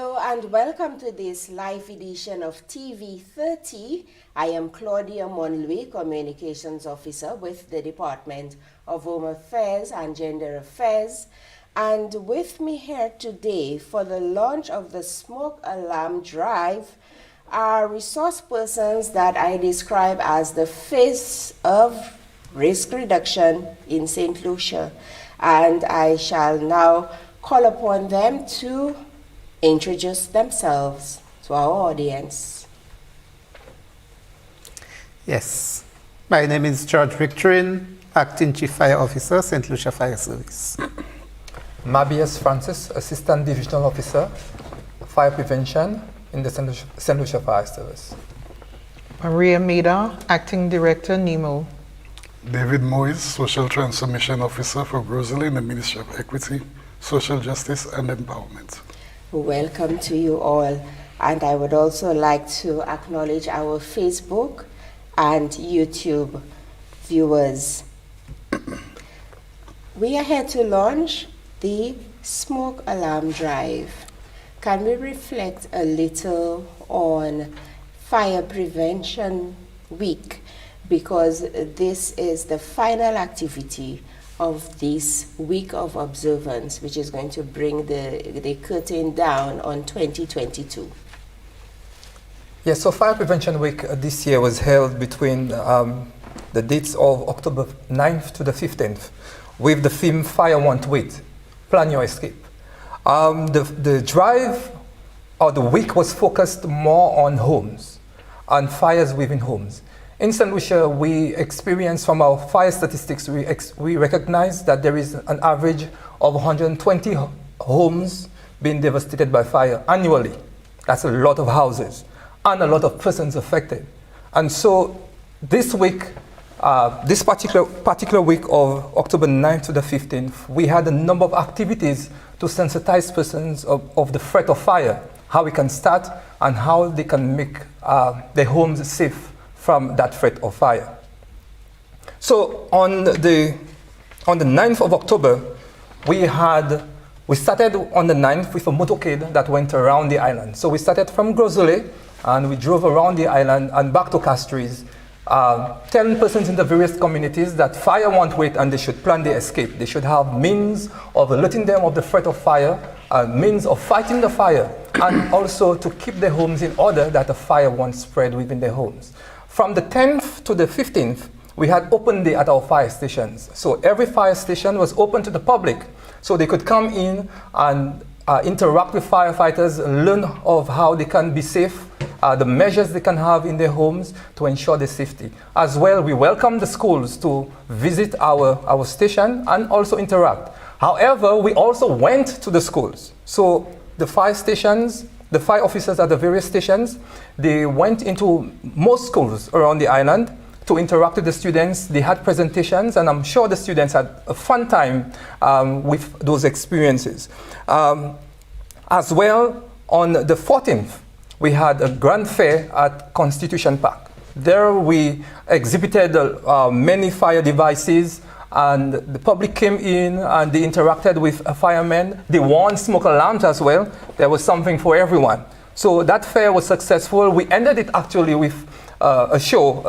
Hello and welcome to this live edition of TV30. I am Claudia Monlui, Communications Officer with the Department of Home Affairs and Gender Affairs. And with me here today for the launch of the Smoke Alarm Drive are resource persons that I describe as the face of risk reduction in St. Lucia. And I shall now call upon them to introduce themselves to our audience. Yes, my name is George Victorine, Acting Chief Fire Officer, St. Lucia Fire Service. Mabias Francis, Assistant Divisional Officer, Fire Prevention in the St. Lucia Fire Service. Maria Mida, Acting Director, Nemo. David Moyes, Social Transformation Officer for Grosley in the Ministry of Equity, Social Justice and Empowerment. Welcome to you all. And I would also like to acknowledge our Facebook and YouTube viewers. We are here to launch the Smoke Alarm Drive. Can we reflect a little on Fire Prevention Week? Because this is the final activity of this week of observance, which is going to bring the curtain down on 2022. Yes, so Fire Prevention Week this year was held between the dates of October 9th to the 15th with the theme Fire Won't Wait, Plan Your Escape. The drive or the week was focused more on homes and fires within homes. In St. Lucia, we experience from our fire statistics, we recognize that there is an average of 120 homes being devastated by fire annually. That's a lot of houses and a lot of persons affected. And so this week, this particular week of October 9th to the 15th, we had a number of activities to sensitize persons of the threat of fire, how we can start and how they can make their homes safe from that threat of fire. So on the 9th of October, we started on the 9th with a motorcade that went around the island. So we started from Grosley and we drove around the island and back to Castries, telling persons in the various communities that fire won't wait and they should plan their escape. They should have means of alerting them of the threat of fire, means of fighting the fire, and also to keep their homes in order that the fire won't spread within their homes. From the 10th to the 15th, we had open day at our fire stations. So every fire station was open to the public, so they could come in and interact with firefighters, learn of how they can be safe, the measures they can have in their homes to ensure their safety. As well, we welcome the schools to visit our station and also interact. However, we also went to the schools. So the fire stations, the fire officers at the various stations, they went into most schools around the island to interact with the students. They had presentations, and I'm sure the students had a fun time with those experiences. As well, on the 14th, we had a grand fair at Constitution Park. There we exhibited many fire devices, and the public came in and they interacted with firemen. They won smoke alarms as well. There was something for everyone. So that fair was successful. We ended it actually with a show,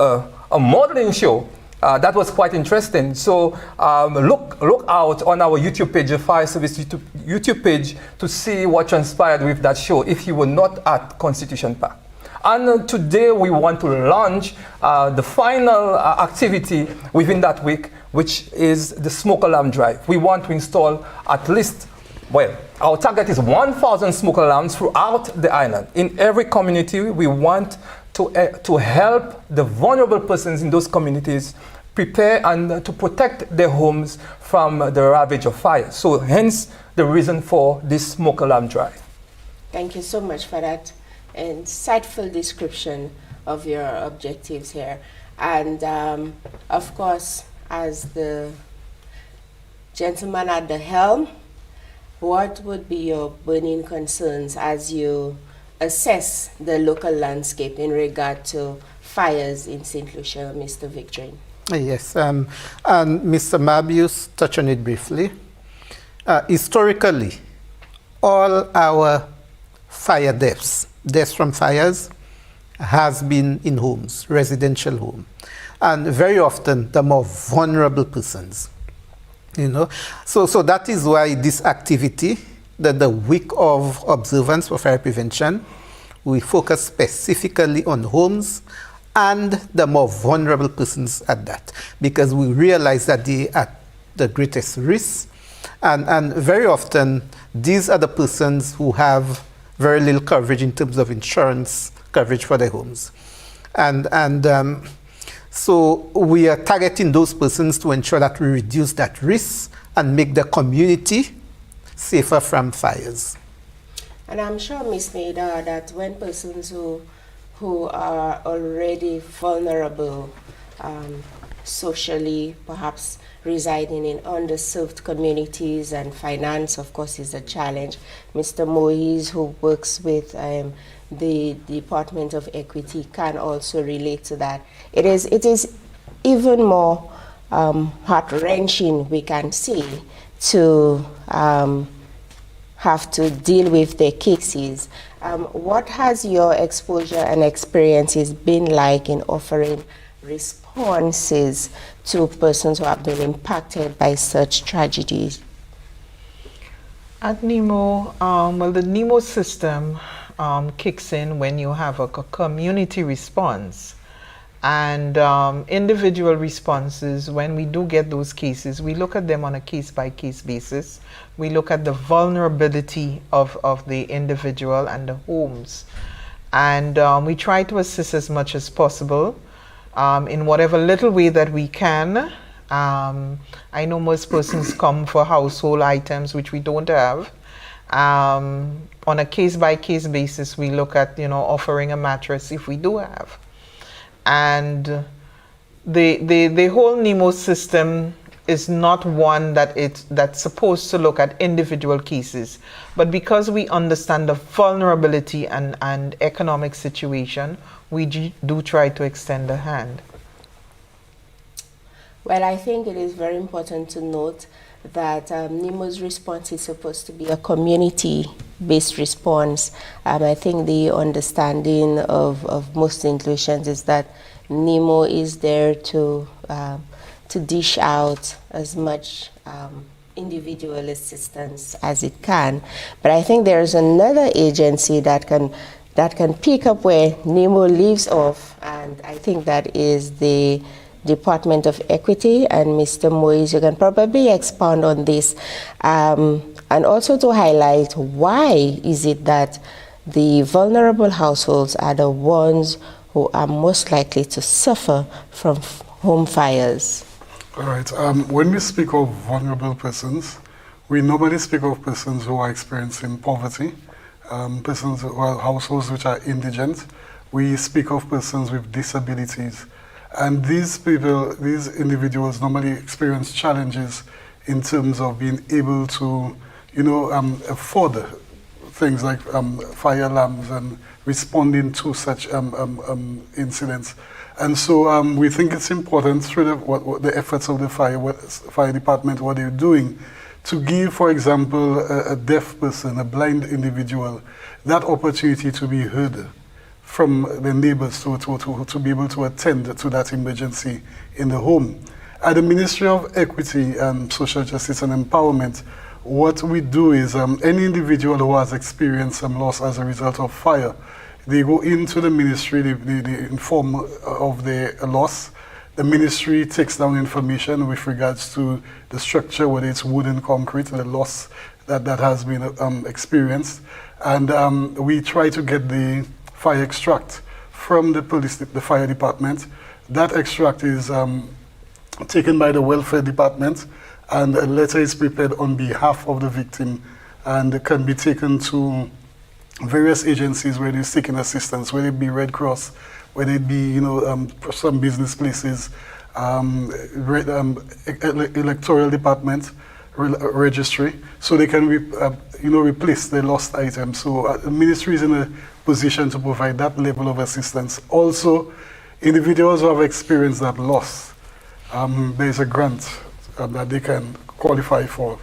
a modeling show. That was quite interesting. So look out on our YouTube page, the Fire Service YouTube page, to see what transpired with that show if you were not at Constitution Park. And today we want to launch the final activity within that week, which is the Smoke Alarm Drive. We want to install at least, well, our target is 1,000 smoke alarms throughout the island. In every community, we want to help the vulnerable persons in those communities prepare and to protect their homes from the ravage of fire. So hence the reason for this Smoke Alarm Drive. Thank you so much for that insightful description of your objectives here. And of course, as the gentleman at the helm, what would be your burning concerns as you assess the local landscape in regard to fires in St. Lucia, Mr. Victorine? Yes, and Mr. Mabius touched on it briefly. Historically, all our fire deaths, deaths from fires, has been in homes, residential home. And very often the more vulnerable persons, you know. So that is why this activity, the week of observance for fire prevention, we focus specifically on homes and the more vulnerable persons at that, because we realize that they are at the greatest risk. And very often, these are the persons who have very little coverage in terms of insurance coverage for their homes. So we are targeting those persons to ensure that we reduce that risk and make the community safer from fires. And I'm sure, Ms. Maida, that when persons who are already vulnerable socially, perhaps residing in underserved communities, and finance, of course, is a challenge. Mr. Moise, who works with the Department of Equity, can also relate to that. It is even more heart-wrenching, we can see, to have to deal with their cases. What has your exposure and experiences been like in offering responses to persons who have been impacted by such tragedies? At Nemo, well, the Nemo system kicks in when you have a community response. And individual responses, when we do get those cases, we look at them on a case-by-case basis. We look at the vulnerability of the individual and the homes. And we try to assist as much as possible in whatever little way that we can. I know most persons come for household items, which we don't have. On a case-by-case basis, we look at, offering a mattress if we do have. And the whole Nemo system is not one that's supposed to look at individual cases, but because we understand the vulnerability and economic situation, we do try to extend a hand. Well, I think it is very important to note that Nemo's response is supposed to be a community-based response. I think the understanding of most inclusions is that Nemo is there to dish out as much individual assistance as it can. But I think there is another agency that can pick up where Nemo leaves off, and I think that is the Department of Equity. And Mr. Moise, you can probably expound on this, and also to highlight why is it that the vulnerable households are the ones who are most likely to suffer from home fires. All right. When we speak of vulnerable persons, we normally speak of persons who are experiencing poverty, persons who are households which are indigent. We speak of persons with disabilities. And these people, these individuals normally experience challenges in terms of being able to, afford things like fire alarms and responding to such incidents. And so we think it's important through the efforts of the fire department, what they're doing, to give, for example, a deaf person, a blind individual, that opportunity to be heard from the neighbors to be able to attend to that emergency in the home. At the Ministry of Equity and Social Justice and Empowerment, what we do is any individual who has experienced some loss as a result of fire, they go into the ministry, they inform of their loss. The ministry takes down information with regards to the structure, whether it's wood and concrete, the loss that has been experienced. And we try to get the fire extract from the fire department. That extract is taken by the welfare department, and a letter is prepared on behalf of the victim and can be taken to various agencies where they're seeking assistance, whether it be Red Cross, whether it be some business places, electoral department, registry, so they can replace the lost items. So the ministry is in a position to provide that level of assistance. Also, individuals who have experienced that loss, there is a grant that they can qualify for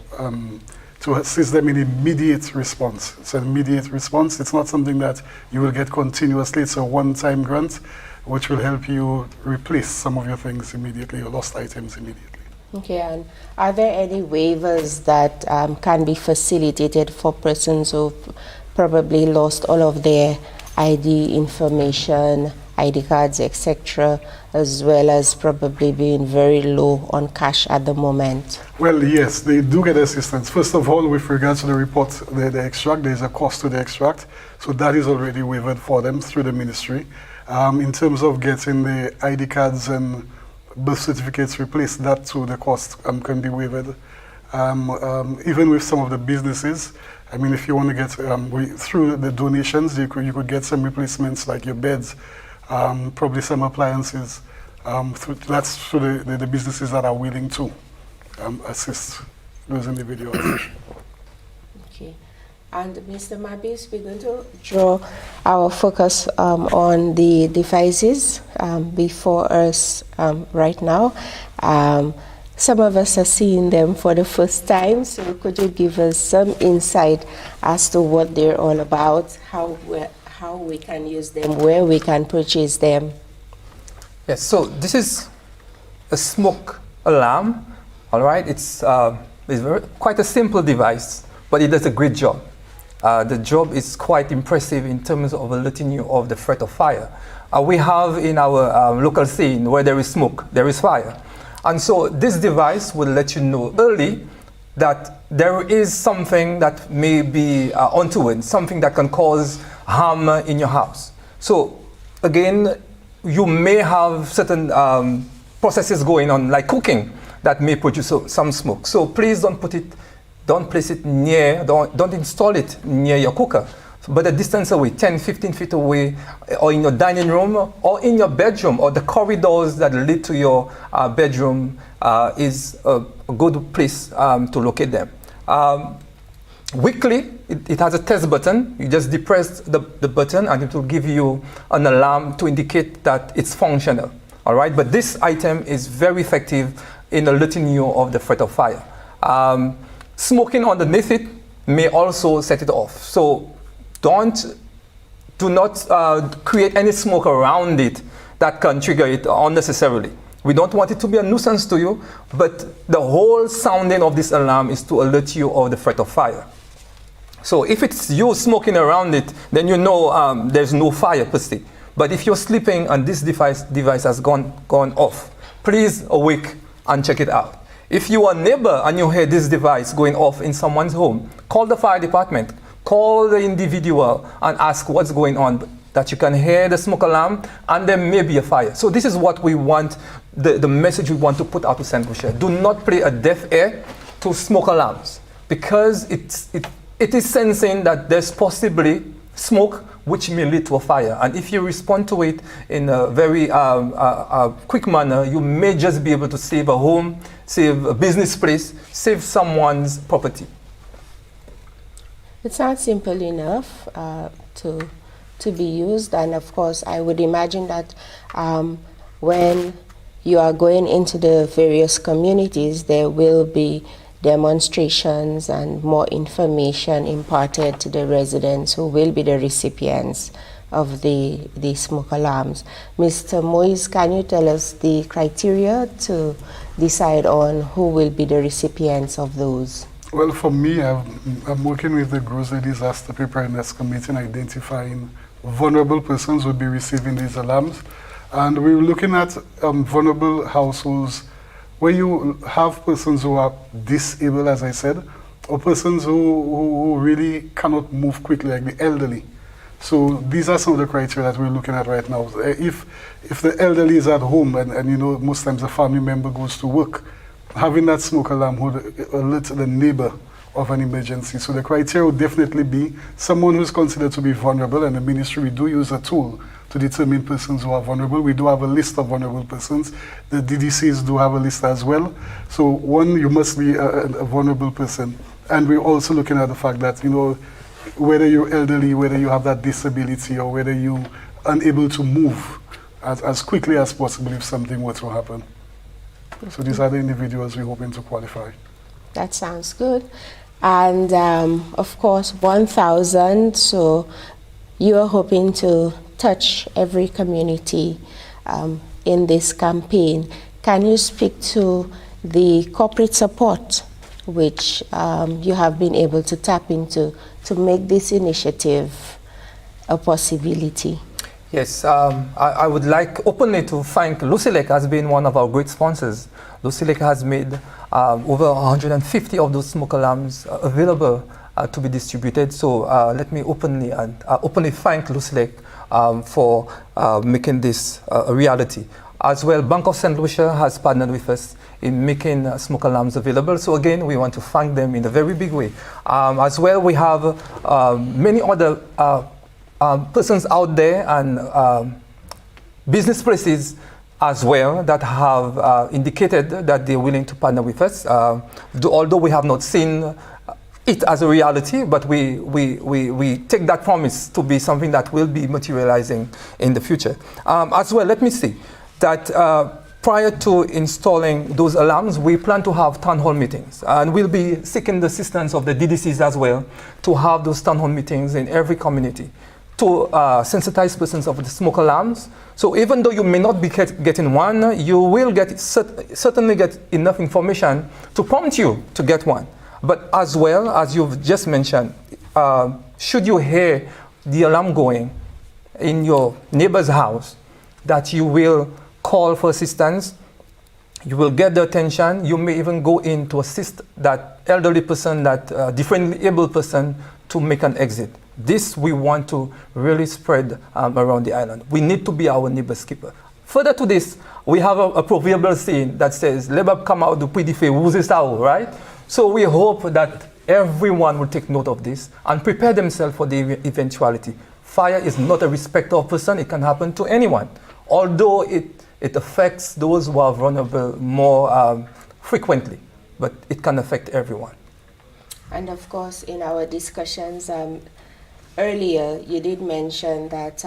to assist them in immediate response. It's an immediate response. It's not something that you will get continuously. It's a one-time grant, which will help you replace some of your things immediately, your lost items immediately. Okay, and are there any waivers that can be facilitated for persons who've probably lost all of their ID information, ID cards, etc., as well as probably being very low on cash at the moment? Well, yes, they do get assistance. First of all, with regards to the report, the extract, there's a cost to the extract, so that is already waived for them through the ministry. In terms of getting the ID cards and birth certificates replaced, that too, the cost can be waived. Even with some of the businesses, I mean, if you want to get, through the donations, you could get some replacements like your beds, probably some appliances. That's through the businesses that are willing to assist those individuals. Okay. And Mr. Mabis, we're going to draw our focus on the devices before us right now. Some of us are seeing them for the first time, so could you give us some insight as to what they're all about, how we can use them, where we can purchase them? Yes, so this is a smoke alarm, all right? It's quite a simple device, but it does a great job. The job is quite impressive in terms of alerting you of the threat of fire. We have in our local scene, where there is smoke, there is fire. And so this device will let you know early that there is something that may be untoward, something that can cause harm in your house. So again, you may have certain processes going on, like cooking, that may produce some smoke. So please don't place it near, don't install it near your cooker, but a distance away, 10, 15 feet away, or in your dining room, or in your bedroom, or the corridors that lead to your bedroom is a good place to locate them. Weekly, it has a test button. You just depress the button and it will give you an alarm to indicate that it's functional. All right, but this item is very effective in alerting you of the threat of fire. Smoking underneath it may also set it off. So do not create any smoke around it that can trigger it unnecessarily. We don't want it to be a nuisance to you, but the whole sounding of this alarm is to alert you of the threat of fire. So if it's you smoking around it, then you know there's no fire per se. But if you're sleeping and this device has gone off, please awake and check it out. If you are a neighbor and you hear this device going off in someone's home, call the fire department, call the individual and ask what's going on, that you can hear the smoke alarm and there may be a fire. So this is what we want, the message we want to put out to St. Lucia. Do not play a deaf ear to smoke alarms, because it is sensing that there's possibly smoke which may lead to a fire. And if you respond to it in a very quick manner, you may just be able to save a home, save a business place, save someone's property. It sounds simple enough to be used, and of course I would imagine that when you are going into the various communities, there will be demonstrations and more information imparted to the residents who will be the recipients of the smoke alarms. Mr. Moise, can you tell us the criteria to decide on who will be the recipients of those? Well, for me, I'm working with the Grocery Disaster Preparedness Committee in identifying vulnerable persons who will be receiving these alarms. And we're looking at vulnerable households where you have persons who are disabled, as I said, or persons who really cannot move quickly, like the elderly. So these are some of the criteria that we're looking at right now. If the elderly is at home and you know, most times the family member goes to work, having that smoke alarm would alert the neighbor of an emergency. So the criteria would definitely be someone who's considered to be vulnerable, and the ministry, we do use a tool to determine persons who are vulnerable. We do have a list of vulnerable persons. The DDCs do have a list as well. So one, you must be a vulnerable person. And we're also looking at the fact that, you know, whether you're elderly, whether you have that disability, or whether you're unable to move as quickly as possible if something were to happen. So these are the individuals we're hoping to qualify. That sounds good. And of course, 1,000. So you are hoping to touch every community in this campaign. Can you speak to the corporate support which you have been able to tap into to make this initiative a possibility? Yes, I would like openly to thank Lucia as being one of our great sponsors. Lucia has made over 150 of those smoke alarms available to be distributed. So let me openly thank Lucia for making this a reality. As well, Bank of St. Lucia has partnered with us in making smoke alarms available. So again, we want to thank them in a very big way. As well, we have many other persons out there and business places as well that have indicated that they're willing to partner with us. Although we have not seen it as a reality, but we take that promise to be something that will be materializing in the future. As well, let me see that prior to installing those alarms, we plan to have town hall meetings, and we'll be seeking the assistance of the DDCs as well to have those town hall meetings in every community to sensitize persons of the smoke alarms. So even though you may not be getting one, you will certainly get enough information to prompt you to get one. But as well, as you've just mentioned, should you hear the alarm going in your neighbor's house, that you will call for assistance, you will get the attention, you may even go in to assist that elderly person, that differently able person to make an exit. This we want to really spread around the island. We need to be our neighbor's keeper. Further to this, we have a proverbial saying that says, "Lebab come out du puy fe right?" So we hope that everyone will take note of this and prepare themselves for the eventuality. Fire is not a respecter of person. It can happen to anyone. Although it affects those who are vulnerable more frequently, but it can affect everyone. And of course, in our discussions earlier, you did mention that,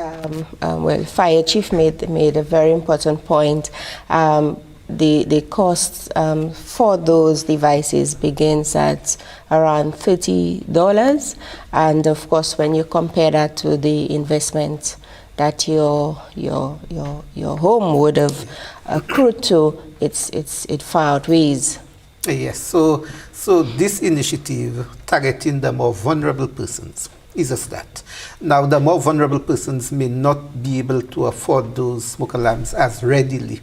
Fire Chief made a very important point. The cost for those devices begins at around $30, and of course, when you compare that to the investment that your home would have accrued to, it far outweighs. Yes, so this initiative targeting the more vulnerable persons is a start. Now, the more vulnerable persons may not be able to afford those smoke alarms as readily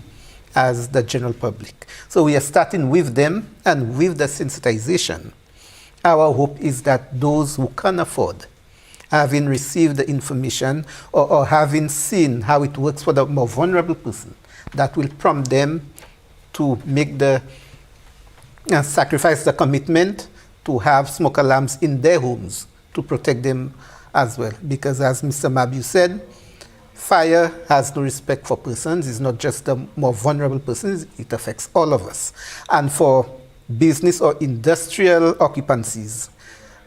as the general public. So we are starting with them, and with the sensitization, our hope is that those who can afford, having received the information or having seen how it works for the more vulnerable person, that will prompt them to make the sacrifice the commitment to have smoke alarms in their homes to protect them as well. Because as Mr. Mabu said, fire has no respect for persons. It's not just the more vulnerable persons, it affects all of us. And for business or industrial occupancies,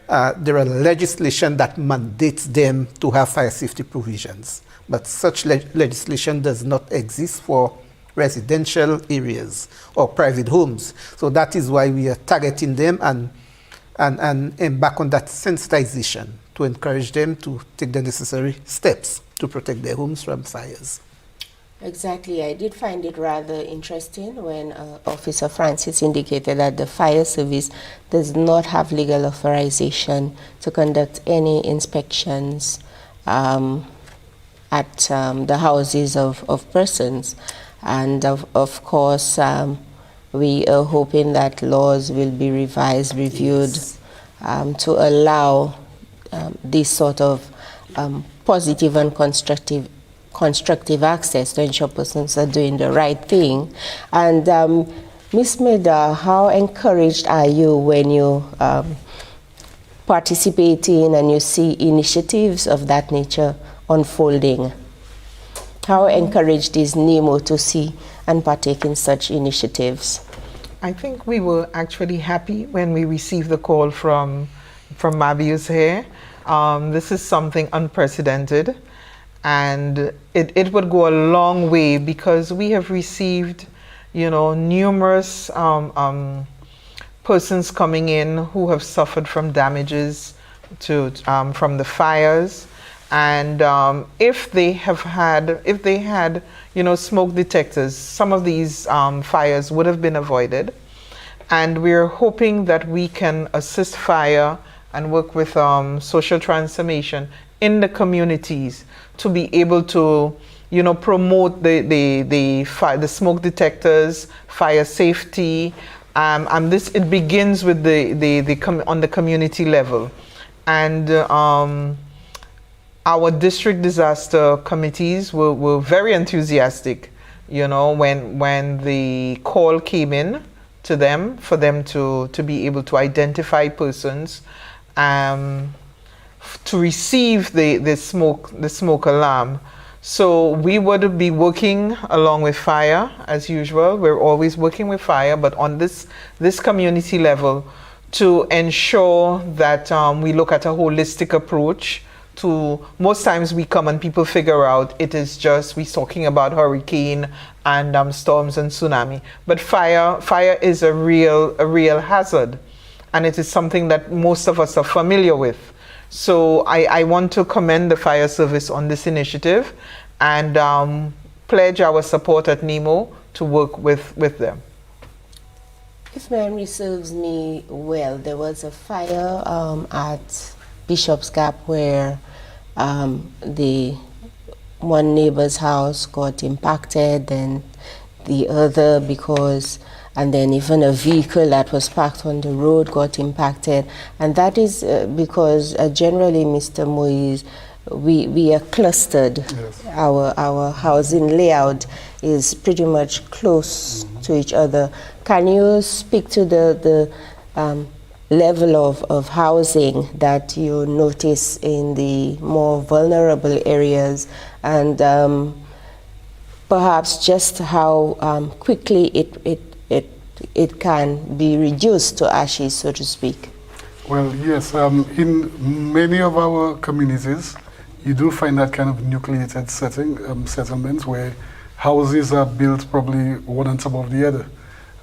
there are legislation that mandates them to have fire safety provisions. But such legislation does not exist for residential areas or private homes. So that is why we are targeting them and embark on that sensitization to encourage them to take the necessary steps to protect their homes from fires. Exactly. I did find it rather interesting when Officer Francis indicated that the fire service does not have legal authorization to conduct any inspections at the houses of persons. And of course, we are hoping that laws will be revised, reviewed, Yes. To allow this sort of positive and constructive access to ensure persons are doing the right thing. And Ms. Meda, how encouraged are you when you participate in and you see initiatives of that nature unfolding? How encouraged is Nemo to see and partake in such initiatives? I think we were actually happy when we received the call from Mabius here. This is something unprecedented, and it would go a long way because we have received, numerous persons coming in who have suffered from damages from the fires, and if they had smoke detectors, some of these fires would have been avoided. And we're hoping that we can assist fire and work with social transformation in the communities to be able to promote the smoke detectors, fire safety, and it begins with on the community level. And our district disaster committees were very enthusiastic, when the call came in to them, for them to be able to identify persons, to receive the smoke alarm. So we would be working along with fire as usual. We're always working with fire, but on this community level, to ensure that we look at a holistic approach. Most times we come and people figure out it is just we're talking about hurricane and storms and tsunami, but fire is a real hazard, and it is something that most of us are familiar with. So I want to commend the fire service on this initiative and pledge our support at Nemo to work with them. If memory serves me well, there was a fire at Bishop's Gap where the one neighbor's house got impacted, and the other and then even a vehicle that was parked on the road got impacted. And that is because generally, Mr. Moise, we are clustered. Yes. Our housing layout is pretty much close to each other. Can you speak to the level of housing that you notice in the more vulnerable areas, and perhaps just how quickly it can be reduced to ashes, so to speak? Well, yes, in many of our communities, you do find that kind of nucleated settlements where houses are built probably one on top of the other.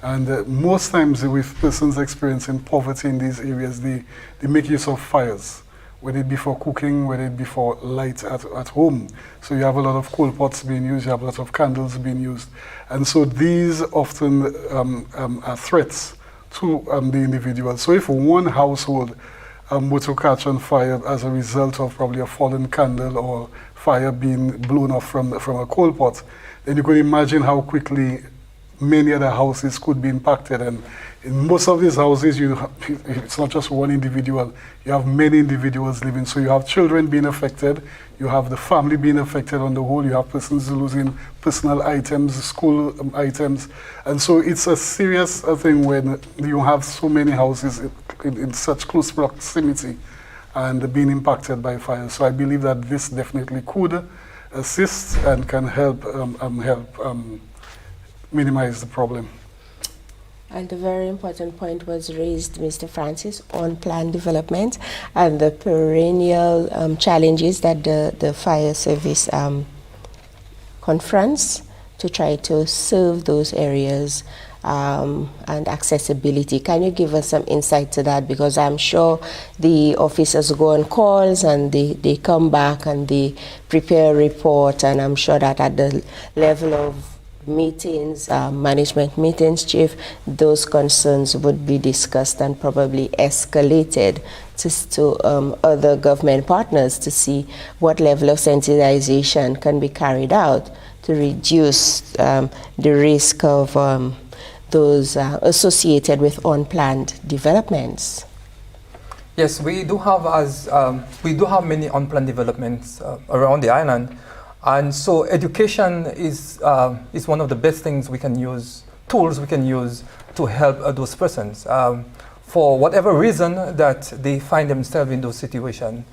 And most times with persons experiencing poverty in these areas, they make use of fires, whether it be for cooking, whether it be for light at home. So you have a lot of coal pots being used, you have a lot of candles being used. And so these often are threats to the individual. So if one household were to catch on fire as a result of probably a fallen candle or fire being blown off from a coal pot, then you could imagine how quickly many other houses could be impacted. And in most of these houses, it's not just one individual, you have many individuals living. So you have children being affected, you have the family being affected on the whole, you have persons losing personal items, school items. And so it's a serious thing when you have so many houses in such close proximity and being impacted by fire. So I believe that this definitely could assist and can help minimize the problem. And a very important point was raised, Mr. Francis, on planned development and the perennial challenges that the fire service confronts to try to serve those areas and accessibility. Can you give us some insight to that? Because I'm sure the officers go on calls and they come back and they prepare a report, and I'm sure that at the level of meetings, management meetings, Chief, those concerns would be discussed and probably escalated to other government partners to see what level of sensitization can be carried out to reduce the risk of those associated with unplanned developments. Yes, we do have many unplanned developments around the island. And so education is one of the best things we can use, tools we can use to help those persons. For whatever reason that they find themselves in those situations,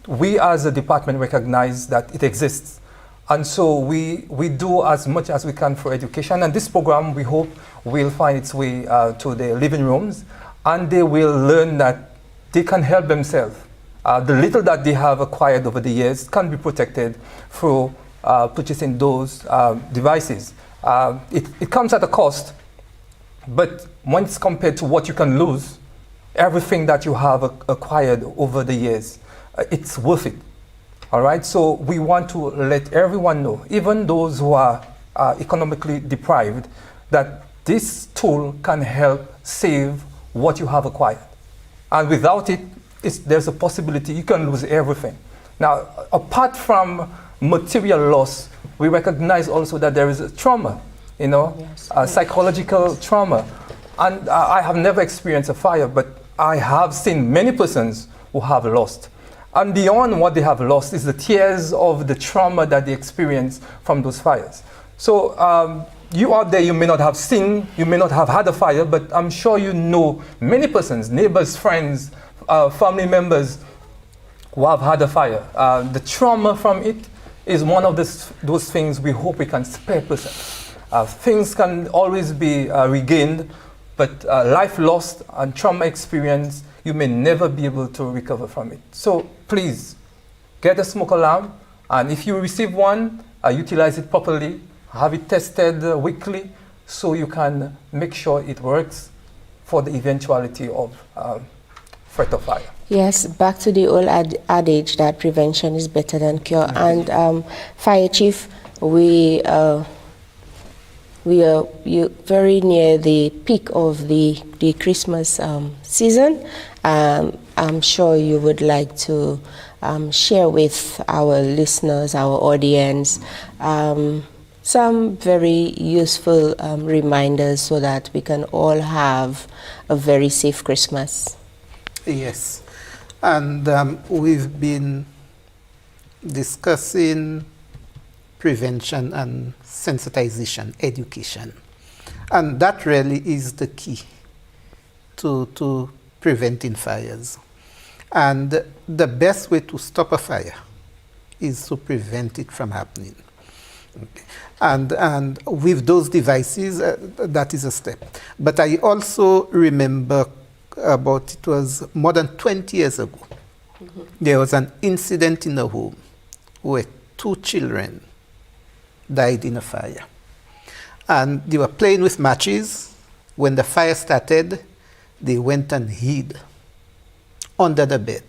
we as a department recognize that it exists. And so we do as much as we can for education. And this program, we hope, will find its way to the living rooms, and they will learn that they can help themselves. The little that they have acquired over the years can be protected through purchasing those devices. It comes at a cost, But when it's compared to what you can lose, everything that you have acquired over the years, it's worth it. All right, so we want to let everyone know, even those who are economically deprived, that this tool can help save what you have acquired. And without it, there's a possibility you can lose everything. Now, apart from material loss, we recognize also that there is a trauma, you know, Yes. Psychological trauma. And I have never experienced a fire, but I have seen many persons who have lost. And beyond what they have lost is the tears of the trauma that they experience from those fires. So you out there, you may not have seen, you may not have had a fire, but I'm sure you know many persons, neighbors, friends, family members who have had a fire. The trauma from it is one of those things we hope we can spare persons. Things can always be regained, but life lost and trauma experience, you may never be able to recover from it. So please, get a smoke alarm, and if you receive one, utilize it properly, have it tested weekly, so you can make sure it works for the eventuality of threat of fire. Yes, back to the old adage that prevention is better than cure. And Fire Chief, we are very near the peak of the Christmas season. I'm sure you would like to share with our listeners, our audience, some very useful reminders so that we can all have a very safe Christmas. Yes, and we've been discussing prevention and sensitization, education. And that really is the key to preventing fires. And the best way to stop a fire is to prevent it from happening. Okay. And with those devices, that is a step. But I also remember it was more than 20 years ago, there was an incident in a home where 2 children died in a fire. And they were playing with matches. When the fire started, they went and hid under the bed.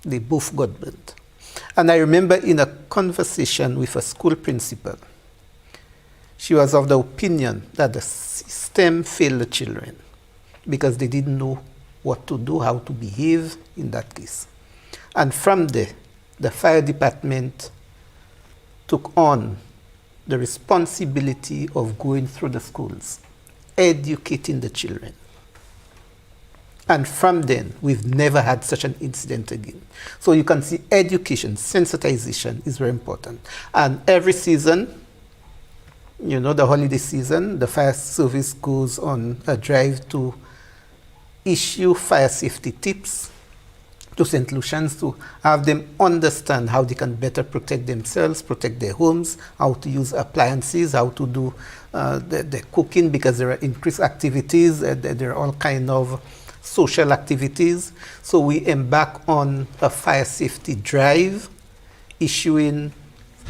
They both got burnt. And I remember in a conversation with a school principal, she was of the opinion that the system failed the children because they didn't know what to do, how to behave in that case. And from there, the fire department took on the responsibility of going through the schools, educating the children. And from then, we've never had such an incident again. So you can see education, sensitization is very important. And every season, you know, the holiday season, the fire service goes on a drive to issue fire safety tips to St. Lucians to have them understand how they can better protect themselves, protect their homes, how to use appliances, how to do the cooking, because there are increased activities, there are all kinds of social activities. So we embark on a fire safety drive, issuing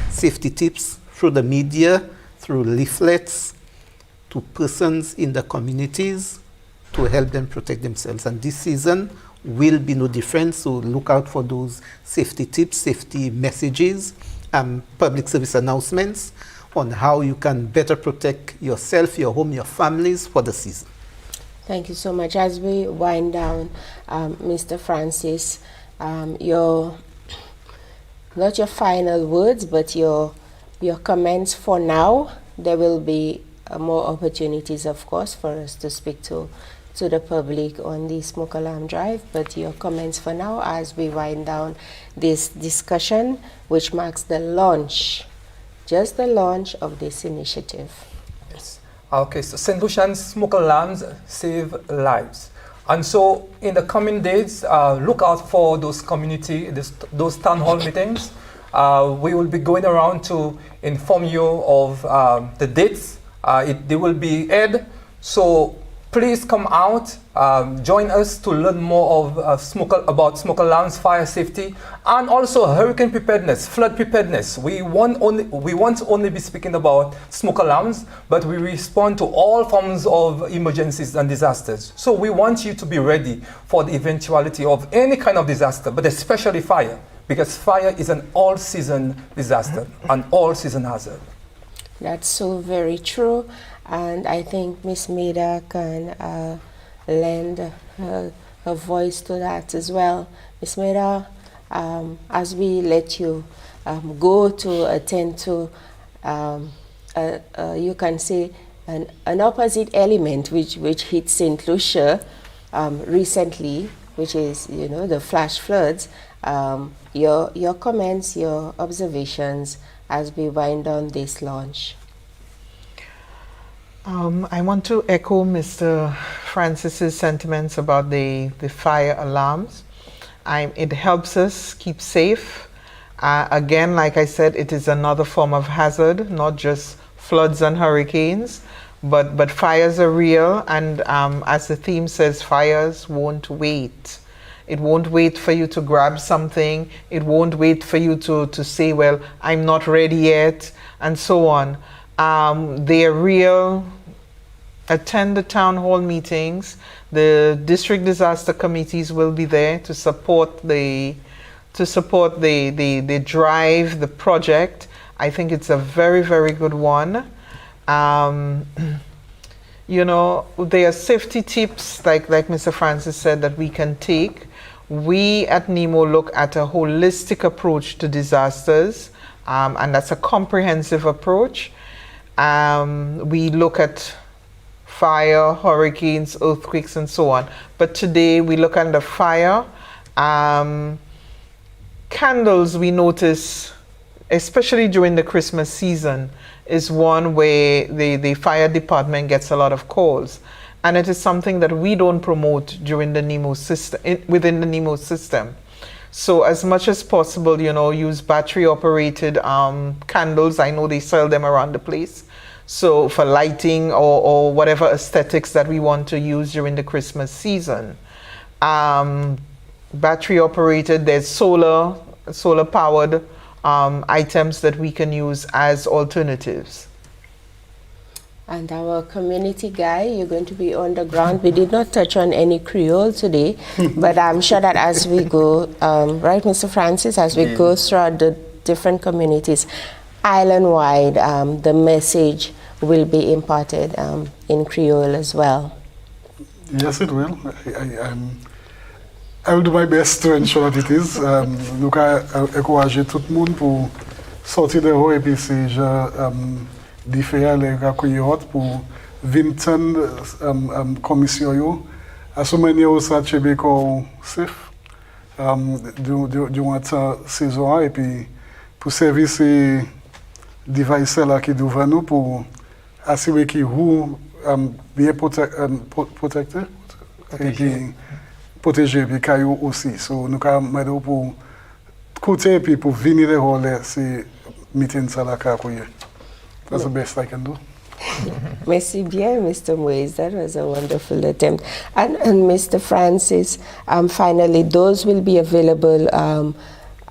safety tips through the media, through leaflets, to persons in the communities to help them protect themselves. And this season will be no different, so look out for those safety tips, safety messages, public service announcements on how you can better protect yourself, your home, your families for the season. Thank you so much. As we wind down, Mr. Francis, not your final words, but your comments for now. There will be more opportunities, of course, for us to speak to the public on the smoke alarm drive, but your comments for now as we wind down this discussion, which marks the launch, just the launch of this initiative. Yes. Okay, so St. Lucian's smoke alarms save lives. And so in the coming days, look out for those those town hall meetings. We will be going around to inform you of the dates. They will be aired, so please come out, join us to learn more of about smoke alarms, fire safety, and also hurricane preparedness, flood preparedness. We won't only be speaking about smoke alarms, but we respond to all forms of emergencies and disasters. So we want you to be ready for the eventuality of any kind of disaster, but especially fire, because fire is an all-season disaster, an all-season hazard. That's so very true. And I think Miss Maida can lend her voice to that as well. Miss Maida, as we let you go to attend to, you can say, an opposite element which hit St. Lucia recently, which is, you know, the flash floods. Your comments, your observations as we wind down this launch. I want to echo Mr. Francis's sentiments about the fire alarms. It helps us keep safe. Again, like I said, it is another form of hazard, not just floods and hurricanes, but fires are real, and as the theme says, fires won't wait. It won't wait for you to grab something. It won't wait for you to say, well, I'm not ready yet, and so on. They are real. Attend the town hall meetings. The district disaster committees will be there to support the drive, the project. I think it's a very, very good one. You know, there are safety tips, like Mr. Francis said, that we can take. We at Nemo look at a holistic approach to disasters, and that's a comprehensive approach. We look at fire, hurricanes, earthquakes, and so on. But today we look at the fire. Candles, we notice, especially during the Christmas season, is one where the fire department gets a lot of calls. And it is something that we don't promote during the Nemo system, within the Nemo system. So as much as possible, you know, use battery operated candles. I know they sell them around the place. So for lighting or whatever aesthetics that we want to use during the Christmas season. Battery operated, there's solar powered items that we can use as alternatives. And our community guy, you're going to be on the ground. We did not touch on any Creole today, but I'm sure that as we go, right, Mr. Francis, as we go throughout the different communities, island-wide, the message will be imparted in Creole as well. Yes, it will. I will do my best to ensure that it is. Nous allons encourager tout le monde pour sortir de haut et puis si différents les accueillir pour 20 commissions à ce manière où ça chebe ko safe durant cette saison et puis pour servir ces devices là qui devant nous pour assurer qu'ils vous bien protectés et puis protéger les cailloux aussi. So nous allons m'aider pour côté et puis pour venir les rôles ces meetings ça là qu'accueillir. That's the best I can do. Merci bien, Mr. Moise. That was a wonderful attempt. And Mr. Francis, finally, those will be available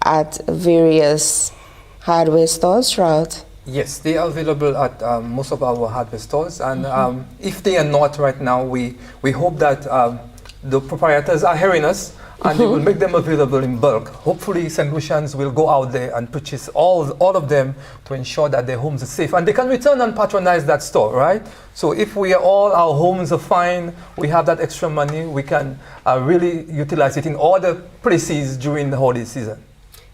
at various hardware stores throughout. Yes, they are available at most of our hardware stores. And if they are not right now, we hope that the proprietors are hearing us and they will make them available in bulk. Hopefully, St. Lucians will go out there and purchase all of them to ensure that their homes are safe. And they can return and patronize that store, right? So if our homes are fine, we have that extra money, we can really utilize it in other places during the holiday season.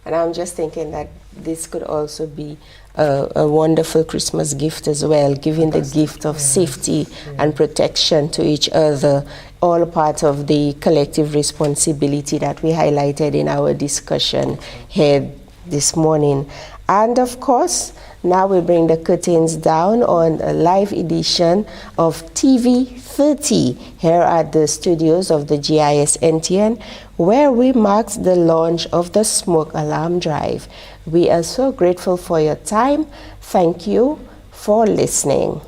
And I'm just thinking that this could also be a wonderful Christmas gift as well, giving the gift of safety and protection to each other, all part of the collective responsibility that we highlighted in our discussion here this morning. And of course, now we bring the curtains down on a live edition of TV 30 here at the studios of the GIS NTN, where we marked the launch of the smoke alarm drive. We are so grateful for your time. Thank you for listening.